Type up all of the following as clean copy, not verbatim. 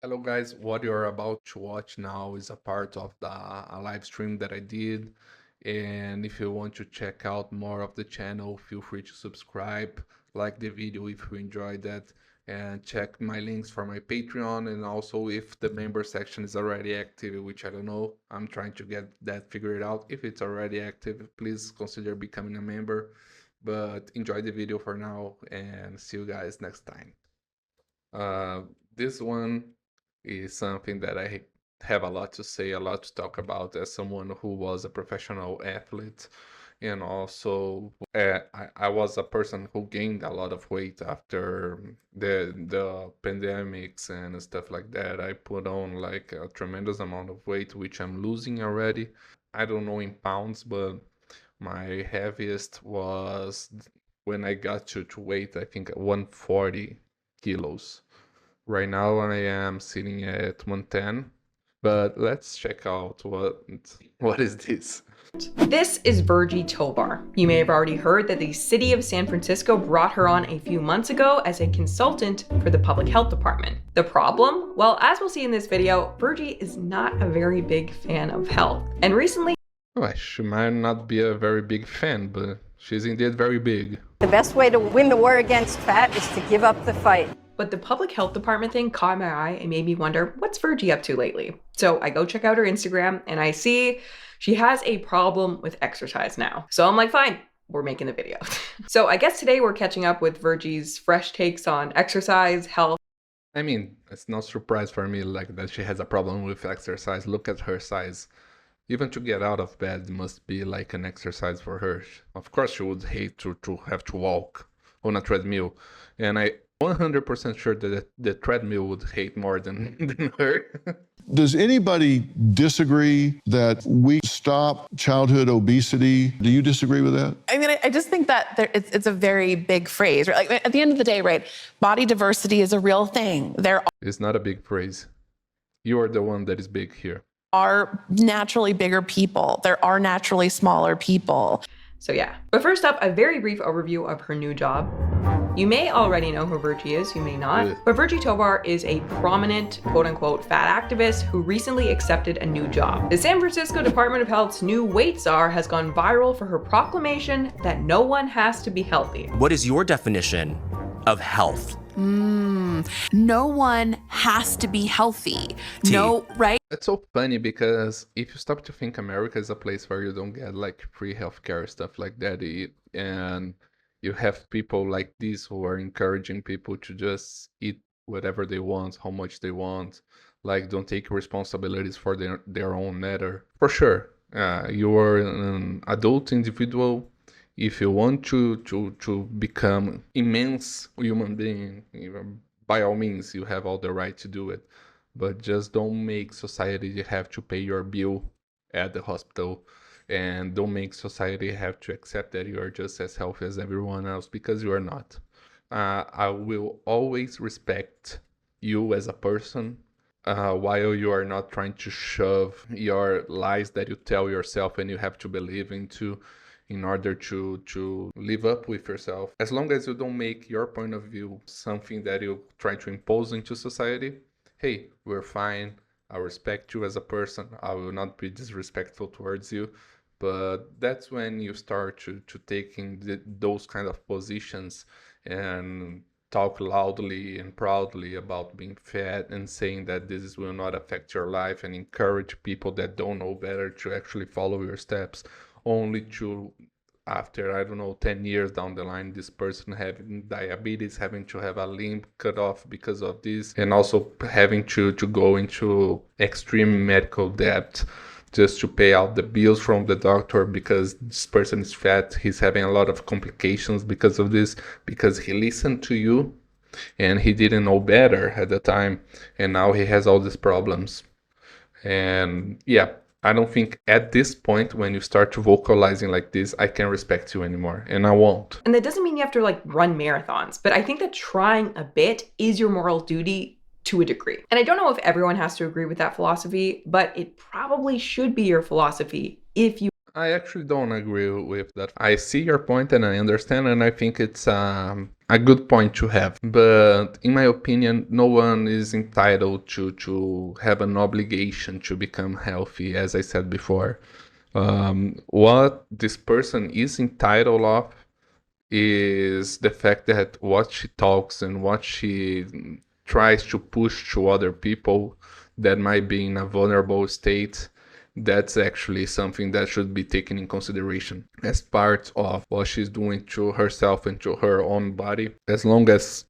Hello guys, what you're about to watch now is a part of a live stream that I did. And if you want to check out more of the channel, feel free to subscribe, like the video if you enjoyed that, and check my links for my Patreon. And also if the member section is already active, which I don't know, I'm trying to get that figured out. If it's already active, please consider becoming a member. But enjoy the video for now and see you guys next time. Uh, this one is something that I have a lot to say, a lot to talk about as someone who was a professional athlete. And also, I was a person who gained a lot of weight after the pandemics and stuff like that. I put on like a tremendous amount of weight, which I'm losing already. I don't know in pounds, but my heaviest was when I got to weight, I think 140 kilos. Right now I am sitting at 110, but let's check out what is this. This is Virgie Tovar. You may have already heard that the city of San Francisco brought her on a few months ago as a consultant for the public health department. The problem? Well, as we'll see in this video, Virgie is not a very big fan of health. And recently, Well, she might not be a very big fan, but she's indeed very big. The best way to win the war against fat is to give up the fight. but the public health department thing caught my eye and made me wonder, what's Virgie up to lately? So I go check out her Instagram and I see she has a problem with exercise now. So I'm like, fine, we're making the video. So I guess today we're catching up with Virgie's fresh takes on exercise, health. I mean, it's no surprise for me like that she has a problem with exercise. Look at her size. Even to get out of bed must be like an exercise for her. Of course she would hate to have to walk on a treadmill. And I 100% sure that the treadmill would hate more than her. Does anybody disagree that we stop childhood obesity? Do you disagree with that? I mean, I just think that it's a very big phrase. Right? Like, at the end of the day, right, body diversity is a real thing. There It's not a big phrase. You are the one that is big here. are naturally bigger people. There are naturally smaller people. So yeah. But first up, a very brief overview of her new job. You may already know who Virgie is, you may not, but Virgie Tovar is a prominent, quote-unquote, fat activist who recently accepted a new job. The San Francisco Department of Health's new weight czar has gone viral for her proclamation that no one has to be healthy. What is your definition of health? No one has to be healthy. No, right? It's so funny because if you stop to think, America is a place where you don't get like free healthcare, stuff like that, and you have people like this who are encouraging people to just eat whatever they want, how much they want, like don't take responsibilities for their own matter. For sure, you are an adult individual. If you want to become immense human being, by all means, you have all the right to do it. But just don't make society have to pay your bill at the hospital, and don't make society have to accept that you are just as healthy as everyone else, because you are not. I will always respect you as a person, while you are not trying to shove your lies that you tell yourself and you have to believe into in order to live up with yourself. As long as you don't make your point of view something that you try to impose into society, hey, we're fine. I respect you as a person. I will not be disrespectful towards you. But that's when you start to taking those kind of positions and talk loudly and proudly about being fat and saying that this will not affect your life, and encourage people that don't know better to actually follow your steps, only to, after, I don't know, 10 years down the line, this person having diabetes, having to have a limb cut off because of this, and also having to go into extreme medical debt just to pay out the bills from the doctor because this person is fat, he's having a lot of complications because of this, because he listened to you and he didn't know better at the time, and now he has all these problems. And yeah, I don't think at this point, when you start to vocalizing like this, I can respect you anymore, and I won't. And that doesn't mean you have to like run marathons, but I think that trying a bit is your moral duty to a degree. And I don't know if everyone has to agree with that philosophy, but it probably should be your philosophy if you I actually don't agree with that. I see your point and I understand, and I think it's a a good point to have. But in my opinion, no one is entitled to have an obligation to become healthy, as I said before. What this person is entitled of is the fact that what she talks and what she tries to push to other people that might be in a vulnerable state, that's actually something that should be taken in consideration as part of what she's doing to herself and to her own body. As long as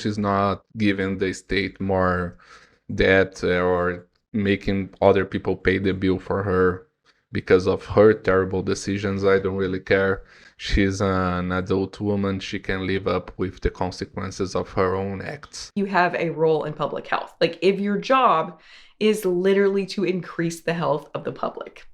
she's not giving the state more debt or making other people pay the bill for her because of her terrible decisions, I don't really care. She's an adult woman. She can live up with the consequences of her own acts. You have a role in public health. Like, if your job is literally to increase the health of the public,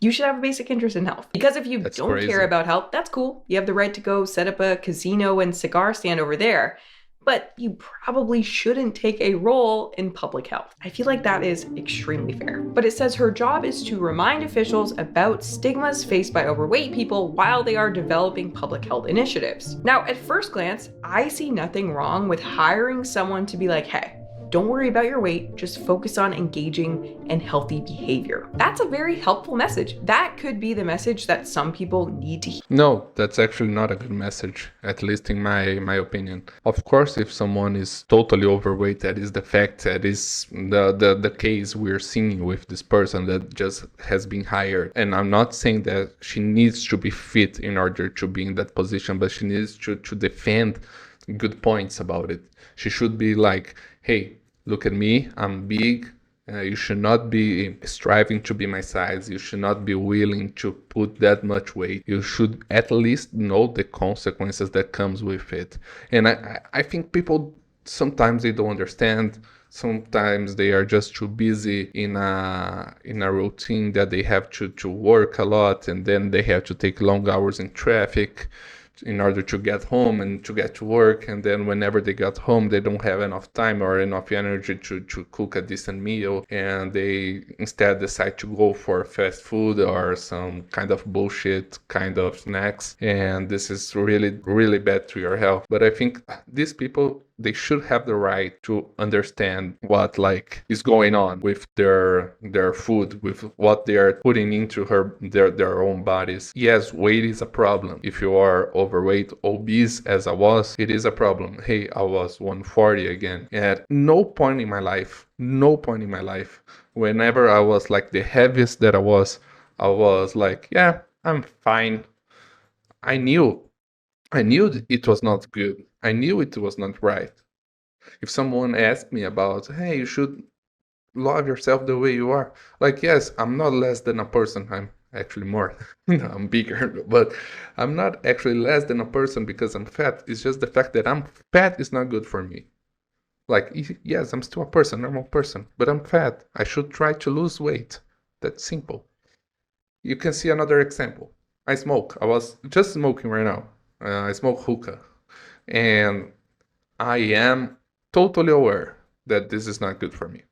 you should have a basic interest in health. Because if you don't care about health, that's cool. You have the right to go set up a casino and cigar stand over there. But you probably shouldn't take a role in public health. I feel like that is extremely fair. But it says her job is to remind officials about stigmas faced by overweight people while they are developing public health initiatives. Now, at first glance, I see nothing wrong with hiring someone to be like, hey, don't worry about your weight, just focus on engaging in healthy behavior. That's a very helpful message. That could be the message that some people need to hear. No, that's actually not a good message, at least in my opinion. Of course, if someone is totally overweight, that is the fact, that is the case we're seeing with this person that just has been hired. And I'm not saying that she needs to be fit in order to be in that position, but she needs to defend good points about it. She should be like, hey, look at me, I'm big. You should not be striving to be my size. You should not be willing to put that much weight. You should at least know the consequences that comes with it. And I think people, sometimes they don't understand. Sometimes they are just too busy in a routine that they have to work a lot, and then they have to take long hours in traffic in order to get home and to get to work. And then whenever they got home, they don't have enough time or enough energy to cook a decent meal, and they instead decide to go for fast food or some kind of bullshit kind of snacks. And this is really, really bad to your health. But I think these people, they should have the right to understand what is going on with their food, with what they are putting into their own bodies. Yes, weight is a problem. If you are overweight, obese as I was, it is a problem. Hey, I was 140 again. At no point in my life, whenever I was like the heaviest that I was like, yeah, I'm fine. I knew it was not good. I knew it was not right. If someone asked me about, hey, you should love yourself the way you are. Like, yes, I'm not less than a person. I'm actually more. I'm bigger, but I'm not actually less than a person because I'm fat. It's just the fact that I'm fat is not good for me. Like, yes, I'm still a person, normal person, but I'm fat. I should try to lose weight. That's simple. You can see another example. I smoke. I was just smoking right now. I smoke hookah. And I am totally aware that this is not good for me.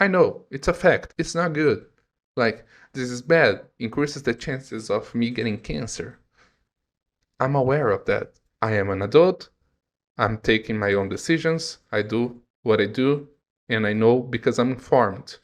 I know, it's a fact. It's not good. Like, this is bad. Increases the chances of me getting cancer. I'm aware of that. I am an adult. I'm taking my own decisions. I do what I do. And I know because I'm informed.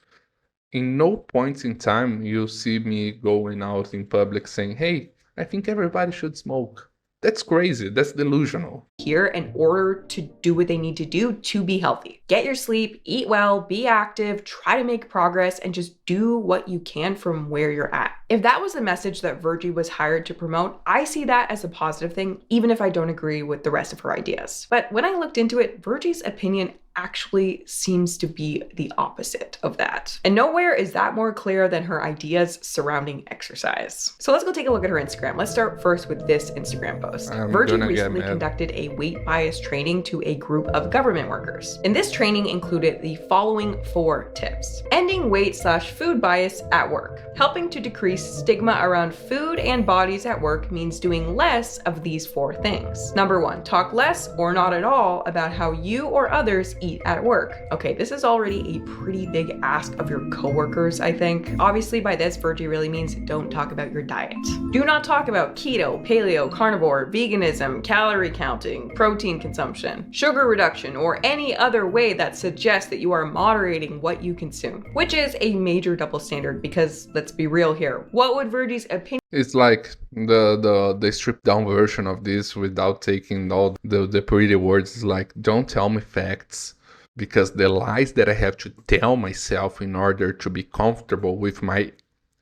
In no point in time you see me going out in public saying, hey, I think everybody should smoke. That's crazy. That's delusional. Here in order to do what they need to do to be healthy. Get your sleep, eat well, be active, try to make progress, and just do what you can from where you're at. If that was the message that Virgie was hired to promote, I see that as a positive thing, even if I don't agree with the rest of her ideas. But when I looked into it, Virgie's opinion actually seems to be the opposite of that. And nowhere is that more clear than her ideas surrounding exercise. So let's go take a look at her Instagram. Let's start first with this Instagram post. Virgie recently conducted a weight bias training to a group of government workers. And this training included the following 4 tips. Ending weight/food bias at work. Helping to decrease stigma around food and bodies at work means doing less of these 4 things. Number 1, talk less or not at all about how you or others eat at work. Okay, this is already a pretty big ask of your coworkers, I think. Obviously by this, Virgie really means don't talk about your diet. Do not talk about keto, paleo, carnivore, veganism, calorie counting, protein consumption, sugar reduction, or any other way that suggests that you are moderating what you consume, which is a major double standard because let's be real here. What would Virgie's opinion It's like the stripped down version of this without taking all the pretty words. It's like, don't tell me facts, because the lies that I have to tell myself in order to be comfortable with my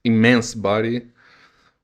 immense body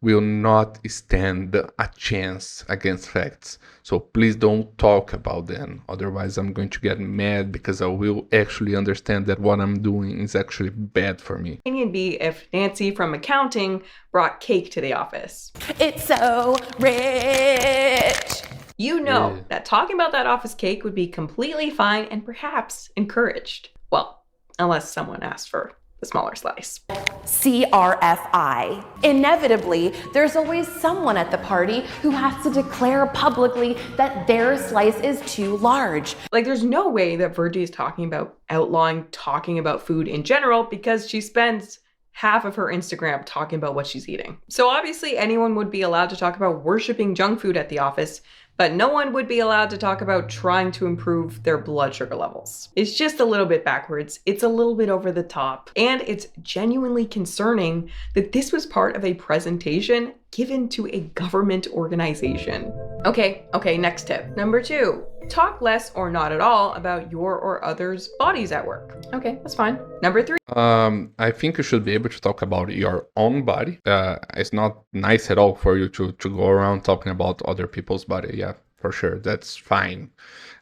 will not stand a chance against facts. So please don't talk about them. Otherwise, I'm going to get mad because I will actually understand that what I'm doing is actually bad for me. be if Nancy from accounting brought cake to the office? It's so rich. You know that talking about that office cake would be completely fine and perhaps encouraged. Well, unless someone asked for the smaller slice. CRFI. Inevitably, there's always someone at the party who has to declare publicly that their slice is too large. Like, there's no way that Virgie is talking about outlawing talking about food in general because she spends half of her Instagram talking about what she's eating. So obviously anyone would be allowed to talk about worshiping junk food at the office, but no one would be allowed to talk about trying to improve their blood sugar levels. It's just a little bit backwards, it's a little bit over the top, and it's genuinely concerning that this was part of a presentation given to a government organization. Okay, next tip. Number 2, talk less or not at all about your or others' bodies at work. Okay, that's fine. Number 3. I think you should be able to talk about your own body. It's not nice at all for you to go around talking about other people's body. Yeah, for sure. That's fine.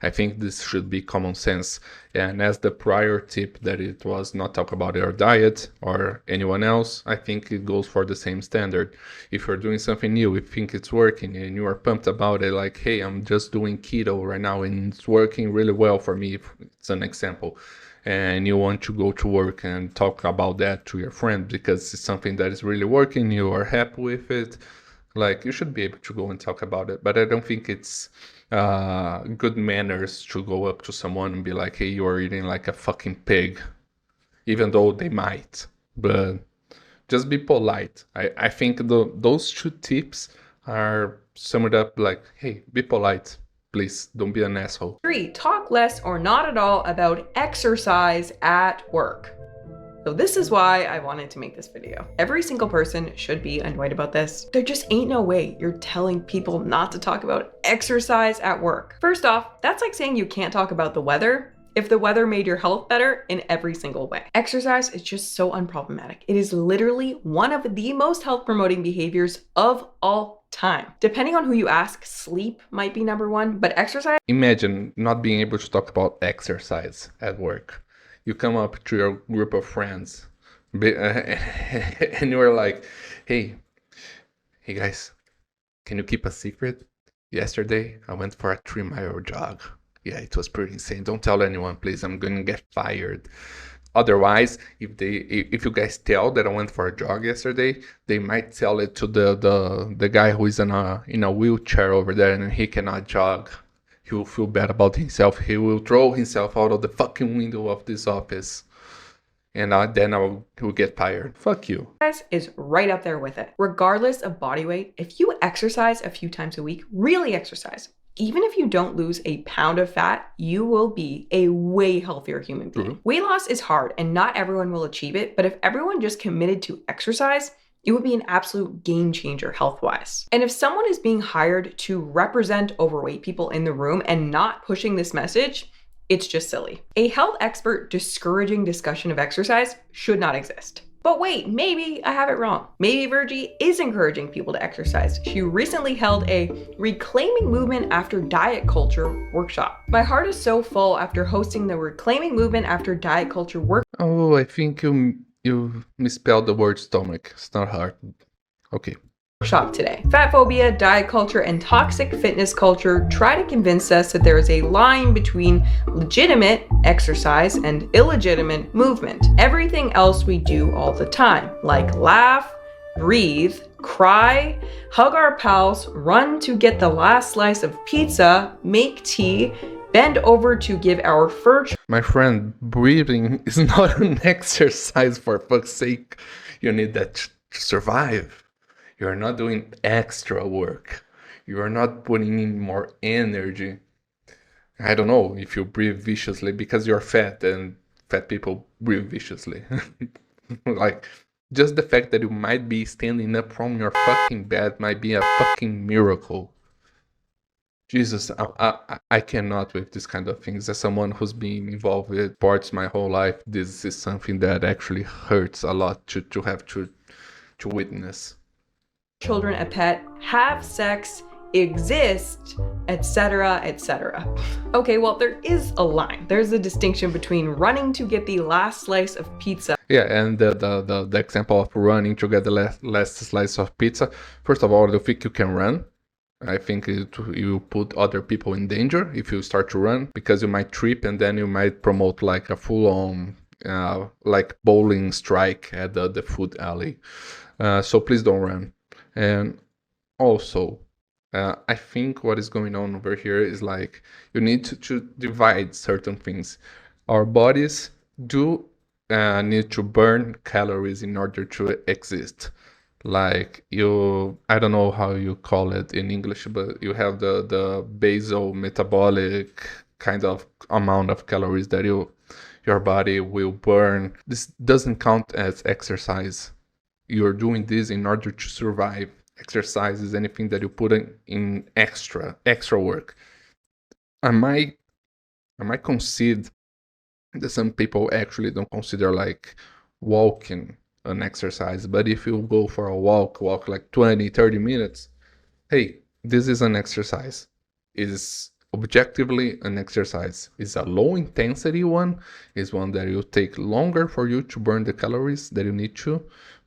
I think this should be common sense. And as the prior tip that it was not talk about your diet or anyone else, I think it goes for the same standard. If you're doing something new, you think it's working and you are pumped about it, like, hey, I'm just doing keto right now and it's working really well for me, if it's an example. And you want to go to work and talk about that to your friend because it's something that is really working, you are happy with it, like, you should be able to go and talk about it. But I don't think it's good manners to go up to someone and be like, hey, you are eating like a fucking pig, even though they might. But just be polite. I think those 2 tips are summed up like, hey, be polite. Please, don't be an asshole. 3, talk less or not at all about exercise at work. So this is why I wanted to make this video. Every single person should be annoyed about this. There just ain't no way you're telling people not to talk about exercise at work. First off, that's like saying you can't talk about the weather if the weather made your health better in every single way. Exercise is just so unproblematic. It is literally one of the most health promoting behaviors of all time. Depending on who you ask, sleep might be number 1, but exercise. Imagine not being able to talk about exercise at work. You come up to your group of friends and you're like, hey guys, can you keep a secret? Yesterday, I went for a 3-mile jog. Yeah, it was pretty insane. Don't tell anyone, please. I'm gonna get fired. Otherwise, if you guys tell that I went for a jog yesterday, they might tell it to the guy who is in a wheelchair over there and he cannot jog. He will feel bad about himself. He will throw himself out of the fucking window of this office. And then he'll get fired. Fuck you. Exercise is right up there with it. Regardless of body weight, if you exercise a few times a week, really exercise, even if you don't lose a pound of fat, you will be a way healthier human being. Mm-hmm. Weight loss is hard and not everyone will achieve it, but if everyone just committed to exercise, it would be an absolute game changer health-wise. And if someone is being hired to represent overweight people in the room and not pushing this message, it's just silly. A health expert discouraging discussion of exercise should not exist. But wait, maybe I have it wrong. Maybe Virgie is encouraging people to exercise. She recently held a Reclaiming Movement After Diet Culture workshop. My heart is so full after hosting the Reclaiming Movement After Diet Culture workshop. Oh, I think you misspelled the word stomach. It's not hard. Okay. Today. Fat phobia, diet culture, and toxic fitness culture try to convince us that there is a line between legitimate exercise and illegitimate movement. Everything else we do all the time, like laugh, breathe, cry, hug our pals, run to get the last slice of pizza, make tea, Bend over to give our fur My friend, breathing is not an exercise, for fuck's sake. You need that to survive. You're not doing extra work. You are not putting in more energy. I don't know if you breathe viciously because you're fat and fat people breathe viciously. Like, just the fact that you might be standing up from your fucking bed might be a fucking miracle. Jesus, I cannot with this kind of things. As someone who's been involved with sports my whole life, this is something that actually hurts a lot to have to witness. children a pet, have sex, exist, etc., etc. Okay, well, there is a line. There's a distinction between running to get the last slice of pizza. Yeah, and the example of running to get the last slice of pizza. First of all, I don't think you can run. I think you put other people in danger if you start to run, because you might trip and then you might promote like a full-on like bowling strike at the food alley. So please don't run. And also, I think what is going on over here is like you need to divide certain things. Our bodies do need to burn calories in order to exist. Like I don't know how you call it in English, but you have the basal metabolic kind of amount of calories that your body will burn. This doesn't count as exercise. You're doing this in order to survive. Exercise is anything that you put in extra work. I might concede that some people actually don't consider like walking an exercise, but if you go for a walk like 20-30 minutes, hey, this is an exercise. It's objectively an exercise. It's a low intensity one. It's one that will take longer for you to burn the calories that you need to,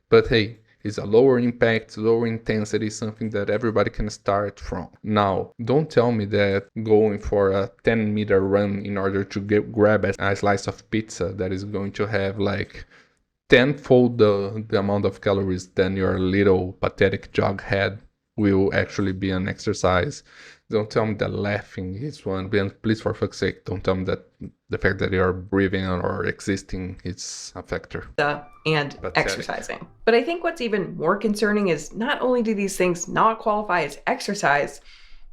but hey, it's a lower impact, lower intensity, something that everybody can start from. Now, don't tell me that going for a 10-meter run in order to grab a slice of pizza that is going to have like tenfold the amount of calories than your little pathetic jog had will actually be an exercise. Don't tell me that laughing is one. Please, for fuck's sake, don't tell me that the fact that you're breathing or existing is a factor. And exercising. But I think what's even more concerning is not only do these things not qualify as exercise,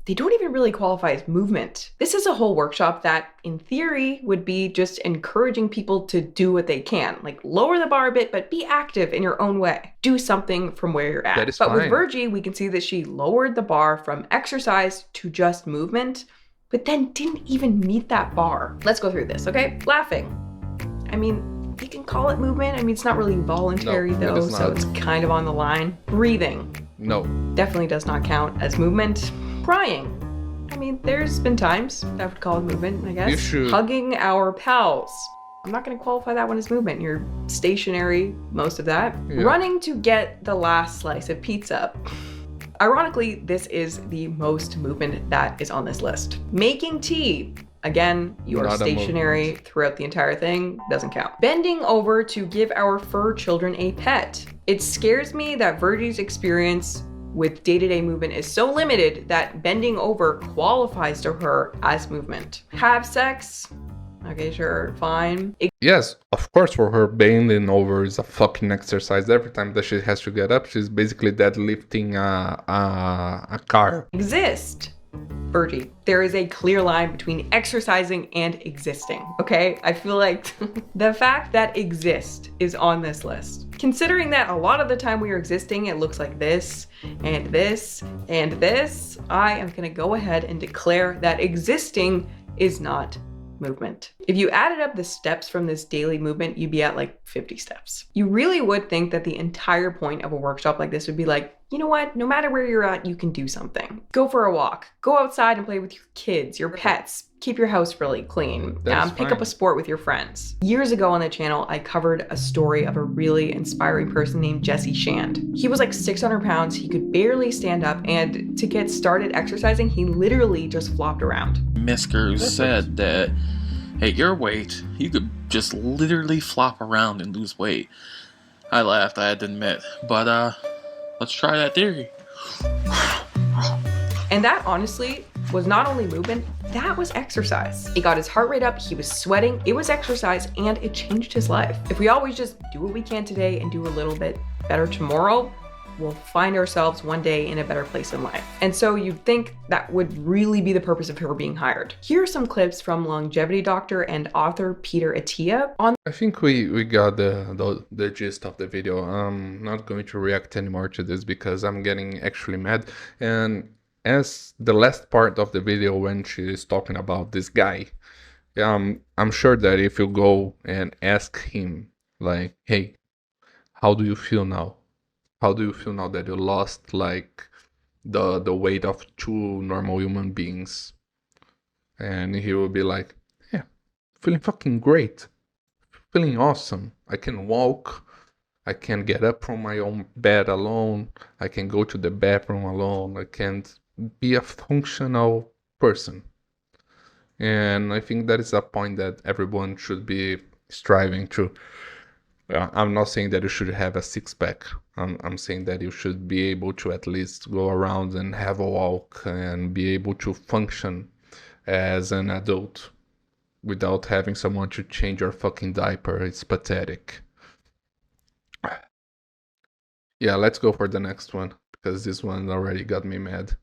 they don't even really qualify as movement. This is a whole workshop that, in theory, would be just encouraging people to do what they can. Like, lower the bar a bit, but be active in your own way. Do something from where you're at. That is but fine. with Virgie, we can see that she lowered the bar from exercise to just movement, but then didn't even meet that bar. Let's go through this, okay? Laughing. I mean, you can call it movement. I mean, it's not really voluntary, No, though, it is so not. it's kind of on the line. Breathing. No. Definitely does not count as movement. Crying. I mean, there's been times I would call it movement, I guess. You should. Hugging our pals. I'm not going to qualify that one as movement. You're stationary, most of that. Yeah. Running to get the last slice of pizza. Ironically, this is the most movement that is on this list. Making tea. Again, you are Not a stationary throughout the entire thing. Doesn't count. Bending over to give our fur children a pet. It scares me that Virgie's experience with day-to-day movement is so limited that bending over qualifies to her as movement. Have sex? Okay, sure, fine. Yes, of course, for her, bending over is a fucking exercise. Every time that she has to get up, she's basically deadlifting a car. Exist. Virgie, there is a clear line between exercising and existing, okay? I feel like the fact that exist is on this list. Considering that a lot of the time we are existing, it looks like this, and this, and this, I am gonna go ahead and declare that existing is not movement. If you added up the steps from this daily movement, you'd be at like 50 steps. You really would think that the entire point of a workshop like this would be like, you know what, no matter where you're at, you can do something. Go for a walk, go outside and play with your kids, your pets, keep your house really clean, pick up a sport with your friends. Years ago on the channel, I covered a story of a really inspiring person named Jesse Shand. He was like 600 pounds, he could barely stand up, and to get started exercising, he literally just flopped around. Misker said that at your weight, you could just literally flop around and lose weight. I laughed, I had to admit, but let's try that theory. And that honestly was not only movement, that was exercise. It got his heart rate up, he was sweating, it was exercise, and it changed his life. If we always just do what we can today and do a little bit better tomorrow, we'll find ourselves one day in a better place in life. And so you'd think that would really be the purpose of her being hired. Here are some clips from longevity doctor and author Peter Attia on. I think we got the gist of the video. I'm not going to react anymore to this because I'm getting actually mad. And as the last part of the video when she is talking about this guy, I'm sure that if you go and ask him like, hey, how do you feel now? How do you feel now that you lost like the weight of two normal human beings? And he will be like, yeah, feeling fucking great. Feeling awesome. I can walk. I can get up from my own bed alone. I can go to the bathroom alone. I can be a functional person. And I think that is a point that everyone should be striving to. I'm not saying that you should have a six-pack. I'm saying that you should be able to at least go around and have a walk and be able to function as an adult without having someone to change your fucking diaper. It's pathetic. Yeah, let's go for the next one because this one already got me mad.